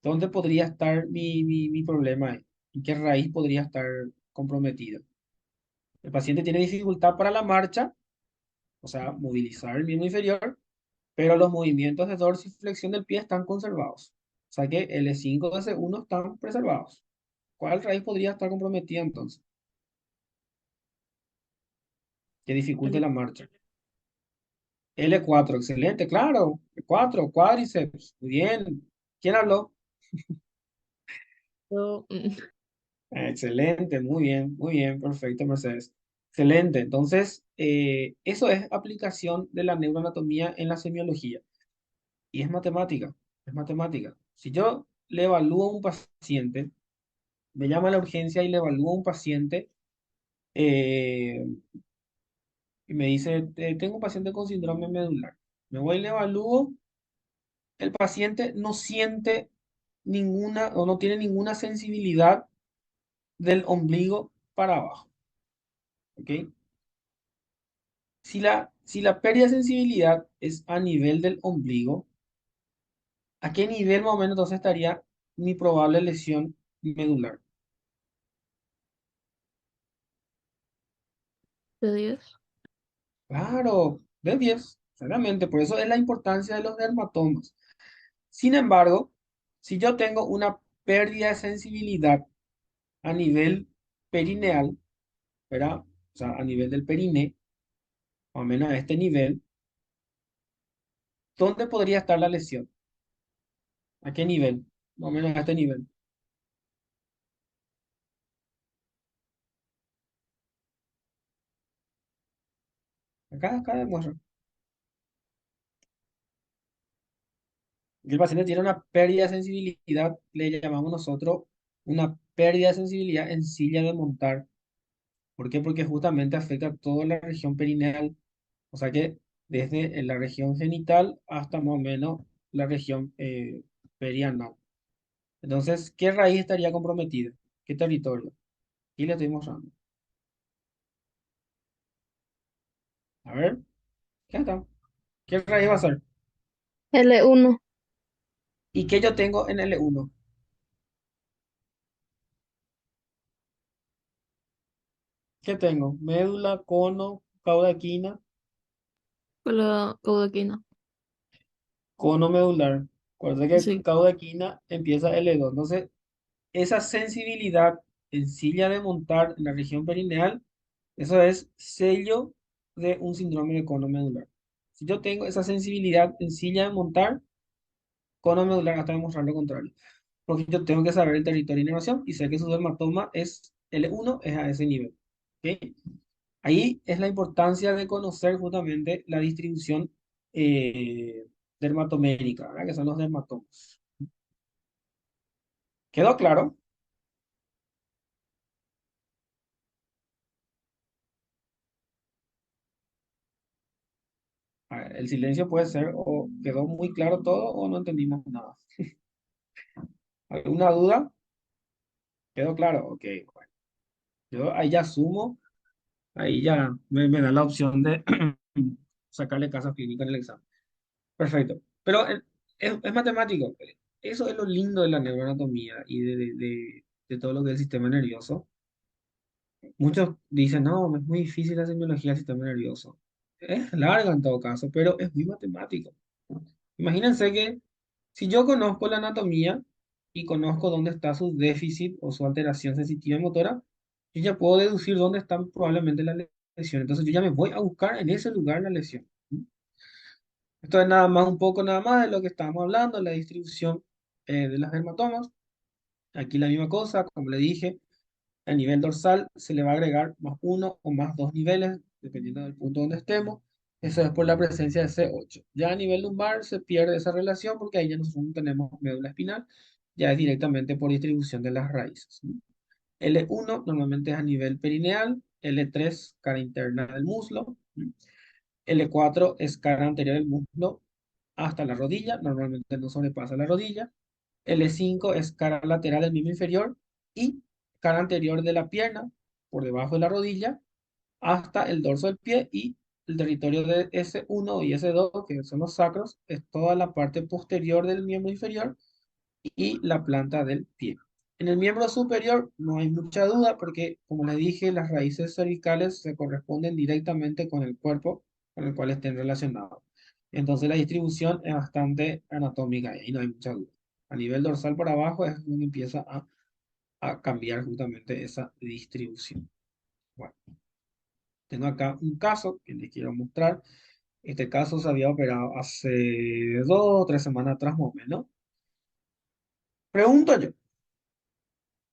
Speaker 1: ¿Dónde podría estar mi problema ahí? ¿En qué raíz podría estar comprometida? El paciente tiene dificultad para la marcha, o sea, movilizar el miembro inferior, pero los movimientos de dorsiflexión del pie están conservados. O sea que L5 y S1 están preservados. ¿Cuál raíz podría estar comprometida entonces? Que dificulte
Speaker 2: El
Speaker 1: la marcha. L4, excelente, claro. L4, cuádriceps. Muy bien. ¿Quién habló?
Speaker 2: otro,
Speaker 1: Excelente, muy bien, perfecto, Mercedes. Excelente. Entonces, eso es aplicación de la neuroanatomía en la semiología. Y es matemática, es matemática. Si yo le evalúo a un paciente, me llama a la urgencia y le evalúo a un paciente eh, y me dice, tengo un paciente con síndrome medular. Me voy y le evalúo, el paciente no siente ninguna o no tiene ninguna sensibilidad del ombligo para abajo, ¿ok? Si la pérdida de sensibilidad es a nivel del ombligo, ¿a qué nivel más o menos entonces estaría mi probable lesión medular?
Speaker 2: de 10.
Speaker 1: Claro, de 10, claramente, por eso es la importancia de los dermatomas. Sin embargo, si yo tengo una pérdida de sensibilidad a nivel perineal, ¿verdad? O sea, a nivel del periné, más o menos a este nivel, ¿dónde podría estar la lesión? ¿A qué nivel? Más o menos a este nivel. Acá demuestra. El paciente tiene una pérdida de sensibilidad, le llamamos nosotros una pérdida de sensibilidad en silla de montar. ¿Por qué? Porque justamente afecta a toda la región perineal, o sea que desde la región genital hasta más o menos la región perianal. Entonces, ¿qué raíz estaría comprometida? ¿Qué territorio? Y le estoy mostrando. A ver, ya está. ¿Qué raíz va a ser?
Speaker 2: L1.
Speaker 1: ¿Y qué yo tengo en L1? ¿Qué tengo? Médula, cono, cauda
Speaker 2: Con la caudaquina.
Speaker 1: cono medular. Recuerda que
Speaker 2: Sí.
Speaker 1: cauda empieza L2. Entonces, esa sensibilidad en silla de montar en la región perineal, eso es sello de un síndrome de cono medular. Si yo tengo esa sensibilidad en silla de montar, cono medular hasta demostrar lo contrario. Porque yo tengo que saber el territorio de inervación y sé que su dermatoma es L1, es a ese nivel. ¿Ok? Ahí es la importancia de conocer justamente la distribución eh, dermatomérica, ¿verdad? Que son los dermatomas. ¿Quedó claro? A ver, el silencio puede ser o quedó muy claro todo o no entendimos nada. ¿Alguna duda? ¿Quedó claro? Ok, bueno. Yo ahí ya sumo, ahí ya me da la opción de sacarle caso clínico en el examen. Perfecto. Pero es matemático. Eso es lo lindo de la neuroanatomía y de todo lo que es el sistema nervioso. Muchos dicen, no, es muy difícil la semiología del sistema nervioso. Es larga en todo caso, pero es muy matemático. Imagínense que si yo conozco la anatomía y conozco dónde está su déficit o su alteración sensitiva y motora, yo ya puedo deducir dónde está probablemente la lesión. Entonces yo ya me voy a buscar en ese lugar la lesión. Esto es nada más, un poco nada más de lo que estábamos hablando, la distribución de las dermatomas. Aquí la misma cosa, como le dije, a nivel dorsal se le va a agregar más uno o más dos niveles, dependiendo del punto donde estemos. Eso es por la presencia de C8. Ya a nivel lumbar se pierde esa relación porque ahí ya nosotros no tenemos médula espinal, ya es directamente por distribución de las raíces. L1 normalmente es a nivel perineal, L3 cara interna del muslo, L4 es cara anterior del muslo hasta la rodilla, normalmente no sobrepasa la rodilla. L5 es cara lateral del miembro inferior y cara anterior de la pierna, por debajo de la rodilla, hasta el dorso del pie y el territorio de S1 y S2, que son los sacros, es toda la parte posterior del miembro inferior y la planta del pie. En el miembro superior no hay mucha duda porque, como les dije, las raíces cervicales se corresponden directamente con el cuerpo con el cual estén relacionados. Entonces la distribución es bastante anatómica y ahí no hay mucha duda. A nivel dorsal por abajo es donde empieza a cambiar justamente esa distribución. Bueno, tengo acá un caso que les quiero mostrar. Este caso se había operado hace 2 o 3 semanas atrás, más o menos. Pregunto yo,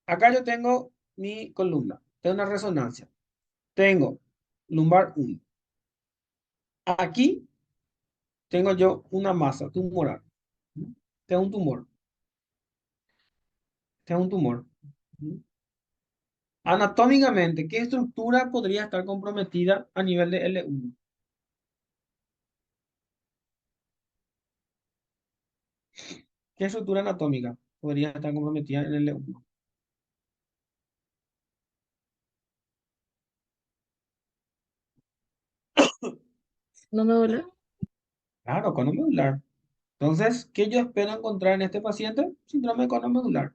Speaker 1: acá yo tengo mi columna, tengo una resonancia, tengo lumbar 1. Aquí tengo yo una masa tumoral. Tengo un tumor, tengo un tumor. Anatómicamente, ¿qué estructura podría estar comprometida a nivel de L1? ¿Qué estructura anatómica podría estar comprometida en L1?
Speaker 2: ¿No me duele?
Speaker 1: Claro, cono medular. Entonces, ¿qué yo espero encontrar en este paciente? Síndrome de cono medular.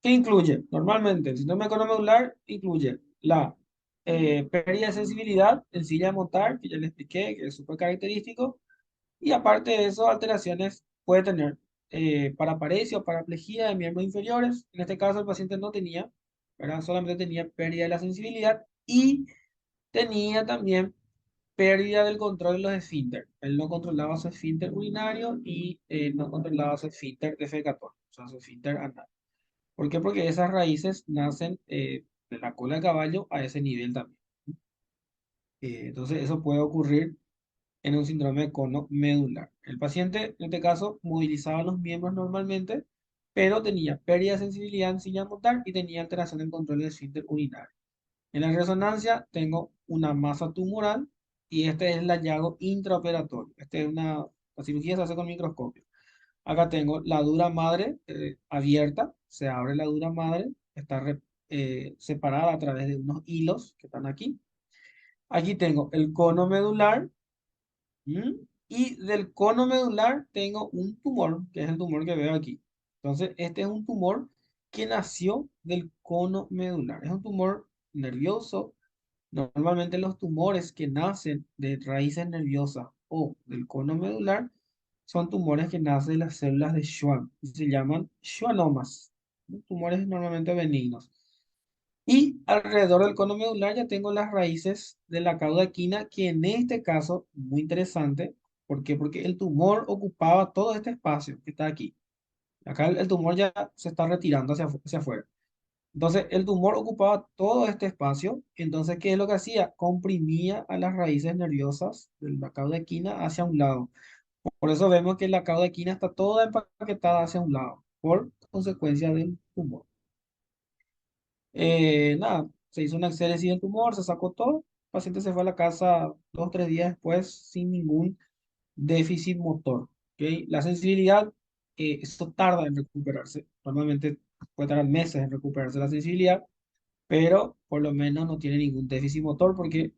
Speaker 1: ¿Qué incluye? Normalmente, el síndrome economedular incluye la pérdida de sensibilidad en silla de montar, que ya le expliqué, que es súper característico, y aparte de eso, alteraciones puede tener paraparesia o paraplegia de miembros inferiores. En este caso, el paciente no tenía, ¿verdad? Solamente tenía pérdida de la sensibilidad y tenía también pérdida del control de los esfínteres. Él no controlaba su esfínter urinario y no controlaba su esfínter defecatorio, o sea, su esfínter anal. ¿Por qué? Porque esas raíces nacen de la cola de caballo a ese nivel también. Entonces eso puede ocurrir en un síndrome de cono medular. El paciente, en este caso, movilizaba los miembros normalmente, pero tenía pérdida de sensibilidad en silla montar y tenía alteración en control del esfínter urinario. En la resonancia tengo una masa tumoral y este es el hallazgo intraoperatorio. La cirugía se hace con microscopio. Acá tengo la dura madre abierta, se abre la dura madre, está separada a través de unos hilos que están aquí. Aquí tengo el cono medular. ¿Mm? Y del cono medular tengo un tumor, que es el tumor que veo aquí. Entonces, este es un tumor que nació del cono medular. Es un tumor nervioso. Normalmente los tumores que nacen de raíces nerviosas o del cono medular son tumores que nacen de las células de Schwann y se llaman schwannomas. Tumores normalmente benignos. Y alrededor del cono medular ya tengo las raíces de la cauda equina, que en este caso, muy interesante, ¿por qué? Porque el tumor ocupaba todo este espacio que está aquí. Acá el tumor ya se está retirando hacia afuera. Entonces, el tumor ocupaba todo este espacio. Entonces, ¿qué es lo que hacía? Comprimía a las raíces nerviosas de la cauda equina hacia un lado. Por eso vemos que la cauda equina está toda empaquetada hacia un lado, por consecuencia del tumor. Nada, se hizo una exéresis del tumor, se sacó todo, el paciente se fue a la casa 2 o 3 días después sin ningún déficit motor. ¿Ok? La sensibilidad, esto tarda en recuperarse, normalmente puede tardar meses en recuperarse la sensibilidad, pero por lo menos no tiene ningún déficit motor porque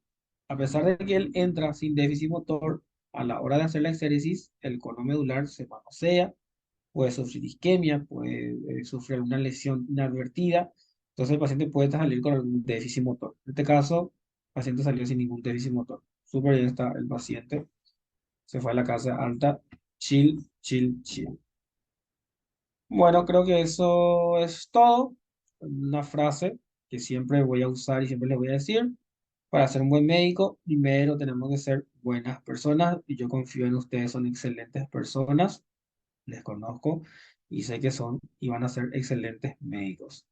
Speaker 1: a pesar de que él entra sin déficit motor, a la hora de hacer la exéresis, el cono medular se manosea, puede sufrir isquemia, puede sufrir una lesión inadvertida. Entonces el paciente puede salir con algún déficit motor. En este caso, el paciente salió sin ningún déficit motor. Súper bien está el paciente. Se fue a la casa alta. Chill, chill, chill. Bueno, creo que eso es todo. Una frase que siempre voy a usar y siempre les voy a decir. Para ser un buen médico, primero tenemos que ser buenas personas y yo confío en ustedes, son excelentes personas, les conozco y sé que son y van a ser excelentes médicos.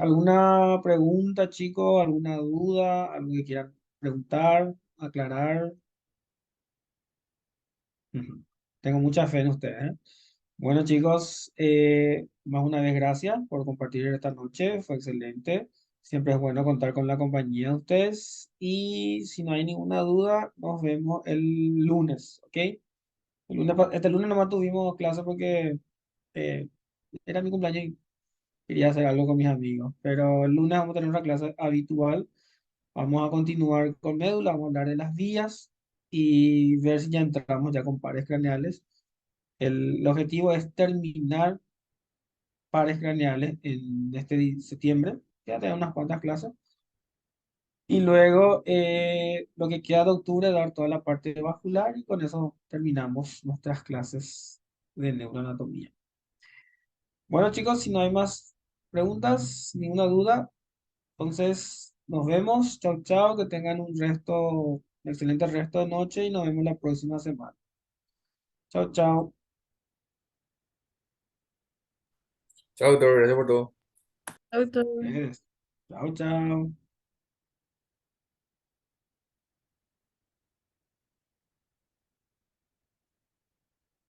Speaker 1: ¿Alguna pregunta, chicos? ¿Alguna duda? ¿Algo que quieran preguntar, aclarar? Ujú. Tengo mucha fe en ustedes, ¿eh? Bueno, chicos, más una vez gracias por compartir esta noche, fue excelente. Siempre es bueno contar con la compañía de ustedes y si no hay ninguna duda, nos vemos el lunes, ¿ok? Este lunes nomás tuvimos clase porque eh, era mi cumpleaños y quería hacer algo con mis amigos. Pero el lunes vamos a tener una clase habitual. Vamos a continuar con médula, vamos a hablar de las vías y ver si ya entramos ya con pares craneales. El objetivo es terminar pares craneales en este septiembre. Ya tengo unas cuantas clases. Y luego, lo que queda de octubre, dar toda la parte vascular y con eso terminamos nuestras clases de neuroanatomía. Bueno, chicos, si no hay más preguntas, ninguna duda, entonces nos vemos. Chao, chao, que tengan un excelente resto de noche y nos vemos la próxima semana. Chao, chao.
Speaker 3: Chao, doctor, gracias por todo.
Speaker 2: Doctor.
Speaker 1: Chao, chao.